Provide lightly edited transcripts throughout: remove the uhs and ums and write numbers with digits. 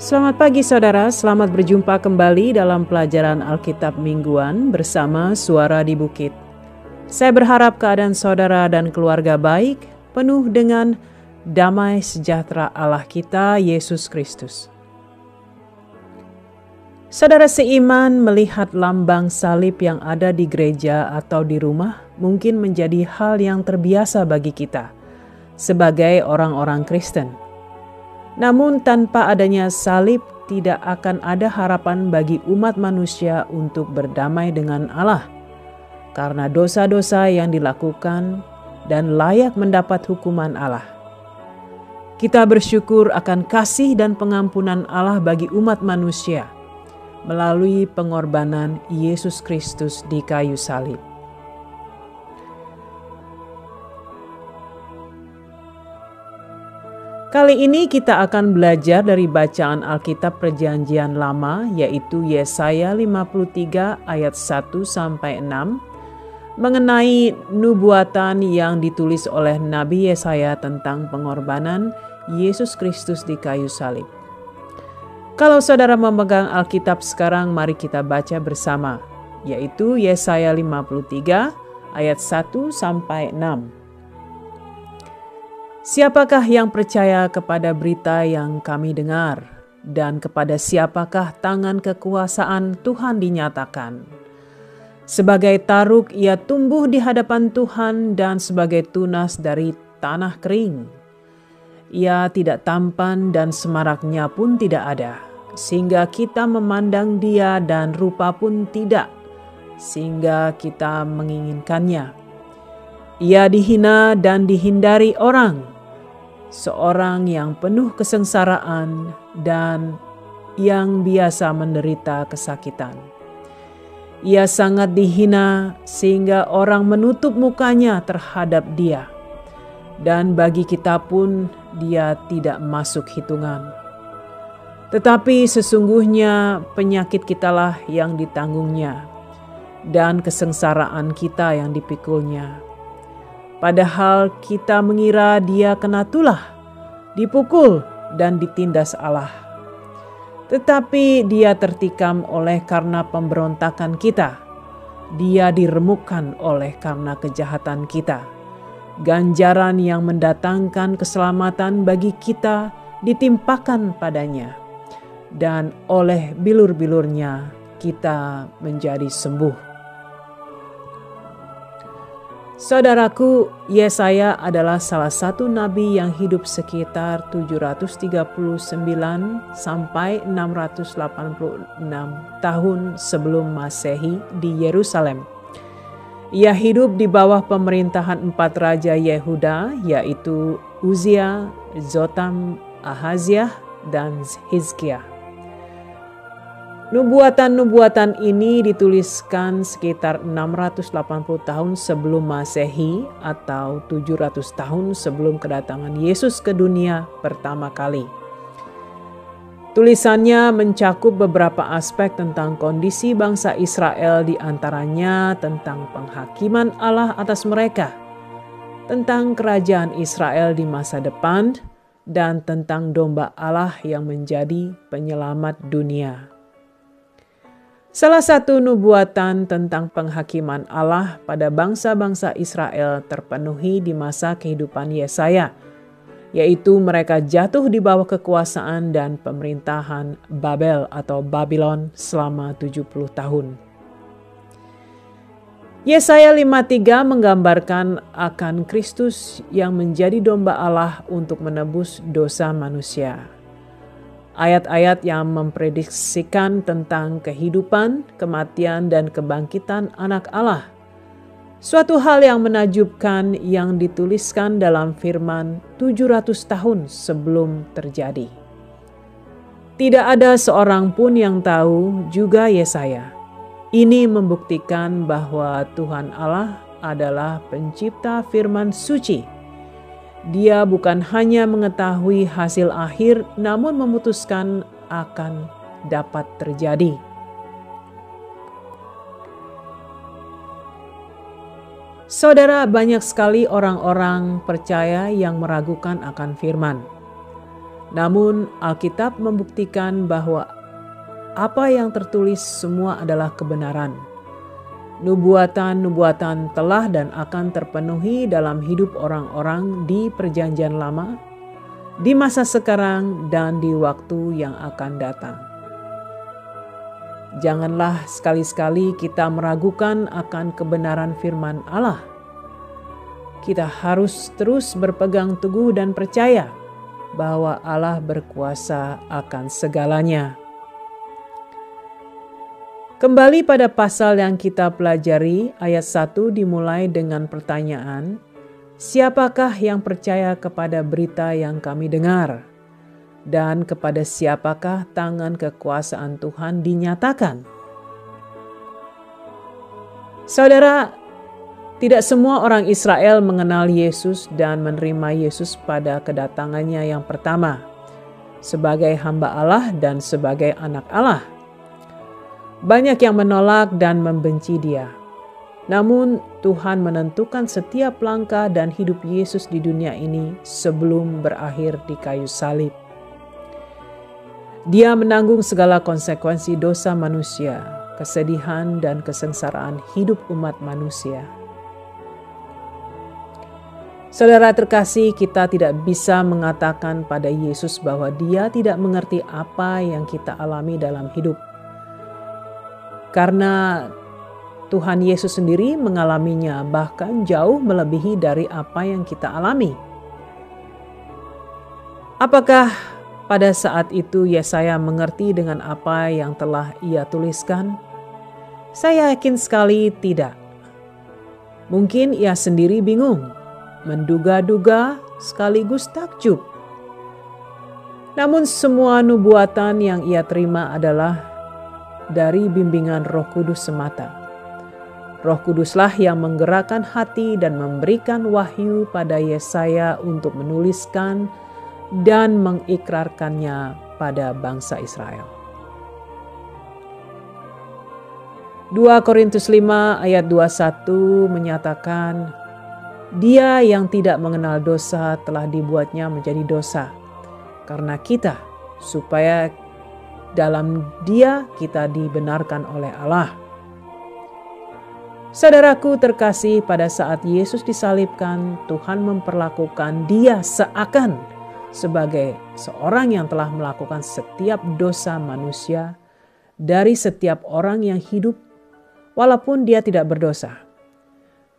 Selamat pagi saudara, selamat berjumpa kembali dalam pelajaran Alkitab mingguan bersama Suara di Bukit. Saya berharap keadaan saudara dan keluarga baik, penuh dengan damai sejahtera Allah kita, Yesus Kristus. Saudara seiman melihat lambang salib yang ada di gereja atau di rumah mungkin menjadi hal yang terbiasa bagi kita sebagai orang-orang Kristen. Namun tanpa adanya salib tidak akan ada harapan bagi umat manusia untuk berdamai dengan Allah karena dosa-dosa yang dilakukan dan layak mendapat hukuman Allah. Kita bersyukur akan kasih dan pengampunan Allah bagi umat manusia melalui pengorbanan Yesus Kristus di kayu salib. Kali ini kita akan belajar dari bacaan Alkitab Perjanjian Lama, yaitu Yesaya 53 ayat 1-6, mengenai nubuatan yang ditulis oleh Nabi Yesaya tentang pengorbanan Yesus Kristus di kayu salib. Kalau saudara memegang Alkitab sekarang, mari kita baca bersama, yaitu Yesaya 53 ayat 1-6. Siapakah yang percaya kepada berita yang kami dengar, dan kepada siapakah tangan kekuasaan Tuhan dinyatakan? Sebagai taruk ia tumbuh di hadapan Tuhan dan sebagai tunas dari tanah kering. Ia tidak tampan dan semaraknya pun tidak ada, sehingga kita memandang dia dan rupa pun tidak, sehingga kita menginginkannya. Ia dihina dan dihindari orang, seorang yang penuh kesengsaraan dan yang biasa menderita kesakitan. Ia sangat dihina sehingga orang menutup mukanya terhadap dia, dan bagi kita pun dia tidak masuk hitungan. Tetapi sesungguhnya penyakit kitalah yang ditanggungnya, dan kesengsaraan kita yang dipikulnya. Padahal kita mengira dia kena tulah, dipukul dan ditindas Allah. Tetapi dia tertikam oleh karena pemberontakan kita. Dia diremukkan oleh karena kejahatan kita. Ganjaran yang mendatangkan keselamatan bagi kita ditimpakan padanya. Dan oleh bilur-bilurnya kita menjadi sembuh. Saudaraku, Yesaya adalah salah satu nabi yang hidup sekitar 739 sampai 686 tahun sebelum Masehi di Yerusalem. Ia hidup di bawah pemerintahan 4 raja Yehuda, yaitu Uzia, Jotam, Ahaziah, dan Hizkia. Nubuatan-nubuatan ini dituliskan sekitar 680 tahun sebelum Masehi atau 700 tahun sebelum kedatangan Yesus ke dunia pertama kali. Tulisannya mencakup beberapa aspek tentang kondisi bangsa Israel, di antaranya tentang penghakiman Allah atas mereka, tentang kerajaan Israel di masa depan, dan tentang domba Allah yang menjadi penyelamat dunia. Salah satu nubuatan tentang penghakiman Allah pada bangsa-bangsa Israel terpenuhi di masa kehidupan Yesaya, yaitu mereka jatuh di bawah kekuasaan dan pemerintahan Babel atau Babylon selama 70 tahun. Yesaya 53 menggambarkan akan Kristus yang menjadi domba Allah untuk menebus dosa manusia. Ayat-ayat yang memprediksikan tentang kehidupan, kematian, dan kebangkitan anak Allah. Suatu hal yang menakjubkan yang dituliskan dalam firman 700 tahun sebelum terjadi. Tidak ada seorang pun yang tahu, juga Yesaya. Ini membuktikan bahwa Tuhan Allah adalah pencipta firman suci. Dia bukan hanya mengetahui hasil akhir, namun memutuskan akan dapat terjadi. Saudara, banyak sekali orang-orang percaya yang meragukan akan firman. Namun Alkitab membuktikan bahwa apa yang tertulis semua adalah kebenaran. Nubuatan-nubuatan telah dan akan terpenuhi dalam hidup orang-orang di Perjanjian Lama, di masa sekarang dan di waktu yang akan datang. Janganlah sekali-sekali kita meragukan akan kebenaran firman Allah. Kita harus terus berpegang teguh dan percaya bahwa Allah berkuasa akan segalanya. Kembali pada pasal yang kita pelajari, ayat 1 dimulai dengan pertanyaan, siapakah yang percaya kepada berita yang kami dengar? Dan kepada siapakah tangan kekuasaan Tuhan dinyatakan? Saudara, tidak semua orang Israel mengenal Yesus dan menerima Yesus pada kedatangannya yang pertama, sebagai hamba Allah dan sebagai anak Allah. Banyak yang menolak dan membenci Dia. Namun Tuhan menentukan setiap langkah dan hidup Yesus di dunia ini sebelum berakhir di kayu salib. Dia menanggung segala konsekuensi dosa manusia, kesedihan dan kesengsaraan hidup umat manusia. Saudara terkasih, kita tidak bisa mengatakan pada Yesus bahwa Dia tidak mengerti apa yang kita alami dalam hidup. Karena Tuhan Yesus sendiri mengalaminya, bahkan jauh melebihi dari apa yang kita alami. Apakah pada saat itu Yesaya mengerti dengan apa yang telah ia tuliskan? Saya yakin sekali tidak. Mungkin ia sendiri bingung, menduga-duga sekaligus takjub. Namun semua nubuatan yang ia terima adalah dari bimbingan Roh Kudus semata. Roh Kuduslah yang menggerakkan hati dan memberikan wahyu pada Yesaya untuk menuliskan dan mengikrarkannya pada bangsa Israel. 2 Korintus 5 ayat 21 menyatakan, Dia yang tidak mengenal dosa telah dibuatnya menjadi dosa karena kita, supaya dalam Dia kita dibenarkan oleh Allah. Saudaraku terkasih, pada saat Yesus disalibkan, Tuhan memperlakukan Dia seakan sebagai seorang yang telah melakukan setiap dosa manusia dari setiap orang yang hidup, walaupun dia tidak berdosa.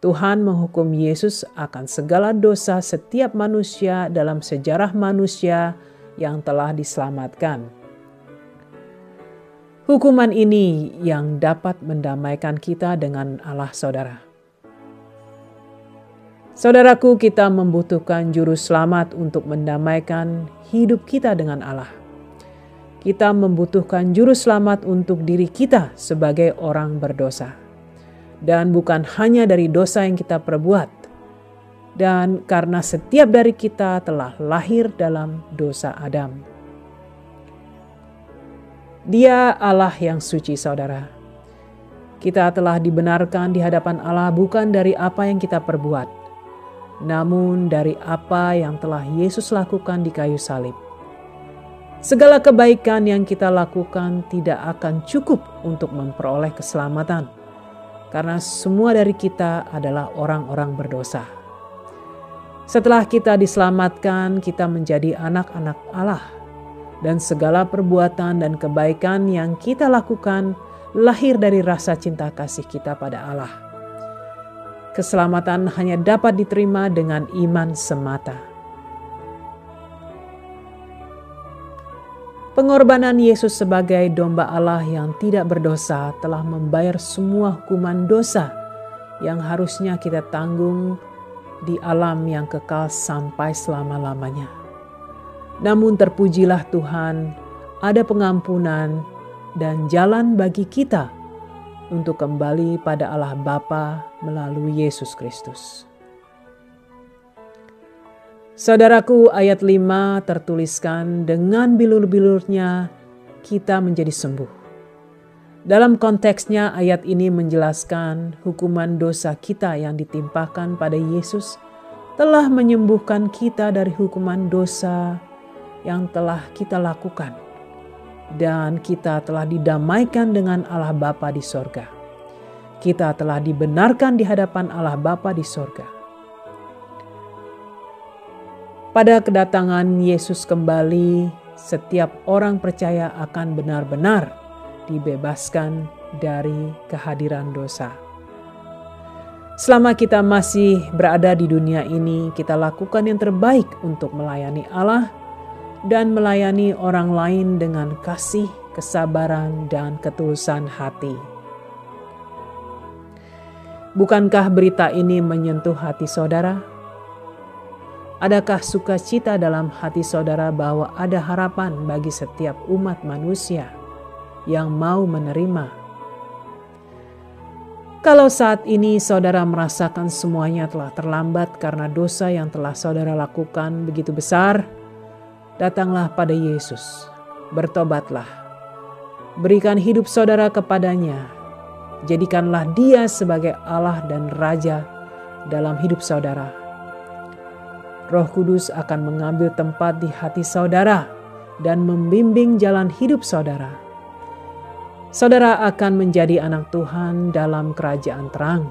Tuhan menghukum Yesus akan segala dosa setiap manusia dalam sejarah manusia yang telah diselamatkan. Hukuman ini yang dapat mendamaikan kita dengan Allah, saudara. Saudaraku, kita membutuhkan juru selamat untuk mendamaikan hidup kita dengan Allah. Kita membutuhkan juru selamat untuk diri kita sebagai orang berdosa. Dan bukan hanya dari dosa yang kita perbuat. Dan karena setiap dari kita telah lahir dalam dosa Adam. Dia Allah yang suci, saudara. Kita telah dibenarkan di hadapan Allah bukan dari apa yang kita perbuat, namun dari apa yang telah Yesus lakukan di kayu salib. Segala kebaikan yang kita lakukan tidak akan cukup untuk memperoleh keselamatan, karena semua dari kita adalah orang-orang berdosa. Setelah kita diselamatkan, kita menjadi anak-anak Allah, dan segala perbuatan dan kebaikan yang kita lakukan lahir dari rasa cinta kasih kita pada Allah. Keselamatan hanya dapat diterima dengan iman semata. Pengorbanan Yesus sebagai domba Allah yang tidak berdosa telah membayar semua hukuman dosa yang harusnya kita tanggung di alam yang kekal sampai selama-lamanya. Namun terpujilah Tuhan, ada pengampunan dan jalan bagi kita untuk kembali pada Allah Bapa melalui Yesus Kristus. Saudaraku, ayat 5 tertuliskan, dengan bilur-bilurnya kita menjadi sembuh. Dalam konteksnya, ayat ini menjelaskan hukuman dosa kita yang ditimpakan pada Yesus telah menyembuhkan kita dari hukuman dosa yang telah kita lakukan. Dan kita telah didamaikan dengan Allah Bapa di sorga. Kita telah dibenarkan di hadapan Allah Bapa di sorga. Pada kedatangan Yesus kembali, setiap orang percaya akan benar-benar dibebaskan dari kehadiran dosa. Selama kita masih berada di dunia ini, kita lakukan yang terbaik untuk melayani Allah dan melayani orang lain dengan kasih, kesabaran, dan ketulusan hati. Bukankah berita ini menyentuh hati saudara? Adakah sukacita dalam hati saudara bahwa ada harapan bagi setiap umat manusia yang mau menerima? Kalau saat ini saudara merasakan semuanya telah terlambat karena dosa yang telah saudara lakukan begitu besar, datanglah pada Yesus, bertobatlah, berikan hidup saudara kepadanya, jadikanlah Dia sebagai Allah dan Raja dalam hidup saudara. Roh Kudus akan mengambil tempat di hati saudara dan membimbing jalan hidup saudara. Saudara akan menjadi anak Tuhan dalam kerajaan terang.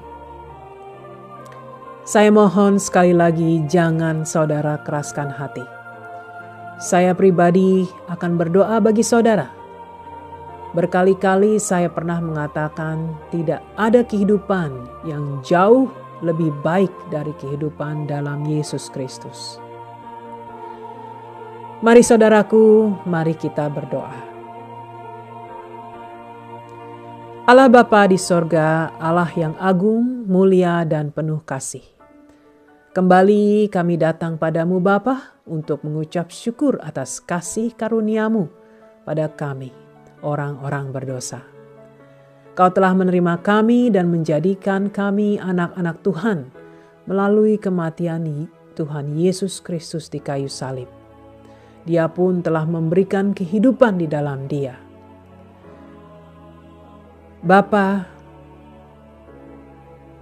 Saya mohon sekali lagi jangan saudara keraskan hati. Saya pribadi akan berdoa bagi saudara. Berkali-kali saya pernah mengatakan tidak ada kehidupan yang jauh lebih baik dari kehidupan dalam Yesus Kristus. Mari saudaraku, mari kita berdoa. Allah Bapa di sorga, Allah yang agung, mulia, dan penuh kasih. Kembali kami datang padamu Bapa untuk mengucap syukur atas kasih karunia-Mu pada kami, orang-orang berdosa. Kau telah menerima kami dan menjadikan kami anak-anak Tuhan melalui kematian Tuhan Yesus Kristus di kayu salib. Dia pun telah memberikan kehidupan di dalam Dia. Bapa,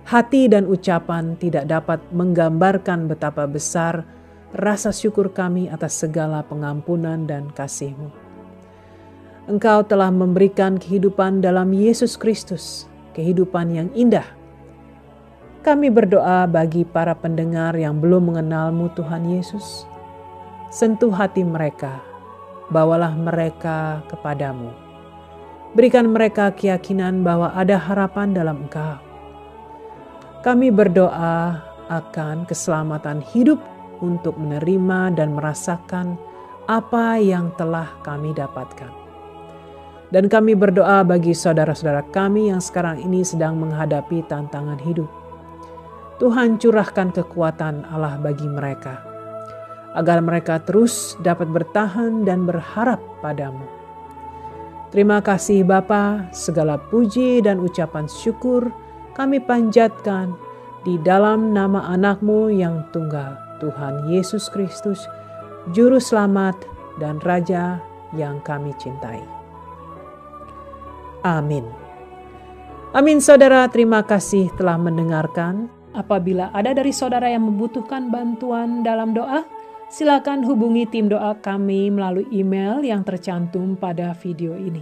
hati dan ucapan tidak dapat menggambarkan betapa besar rasa syukur kami atas segala pengampunan dan kasih-Mu. Engkau telah memberikan kehidupan dalam Yesus Kristus, kehidupan yang indah. Kami berdoa bagi para pendengar yang belum mengenal-Mu Tuhan Yesus. Sentuh hati mereka, bawalah mereka kepadamu. Berikan mereka keyakinan bahwa ada harapan dalam Engkau. Kami berdoa akan keselamatan hidup untuk menerima dan merasakan apa yang telah kami dapatkan. Dan kami berdoa bagi saudara-saudara kami yang sekarang ini sedang menghadapi tantangan hidup. Tuhan curahkan kekuatan Allah bagi mereka, agar mereka terus dapat bertahan dan berharap padamu. Terima kasih Bapa, segala puji dan ucapan syukur kami panjatkan di dalam nama anak-Mu yang tunggal, Tuhan Yesus Kristus, Juru Selamat dan Raja yang kami cintai. Amin. Amin saudara, terima kasih telah mendengarkan. Apabila ada dari saudara yang membutuhkan bantuan dalam doa, silakan hubungi tim doa kami melalui email yang tercantum pada video ini.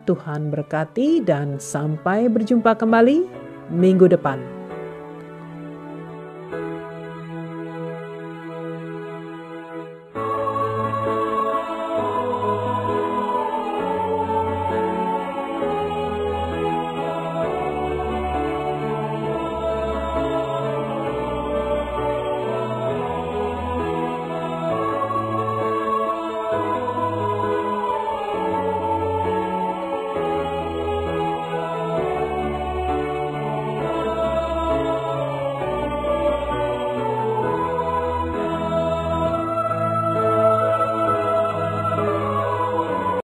Tuhan berkati dan sampai berjumpa kembali minggu depan.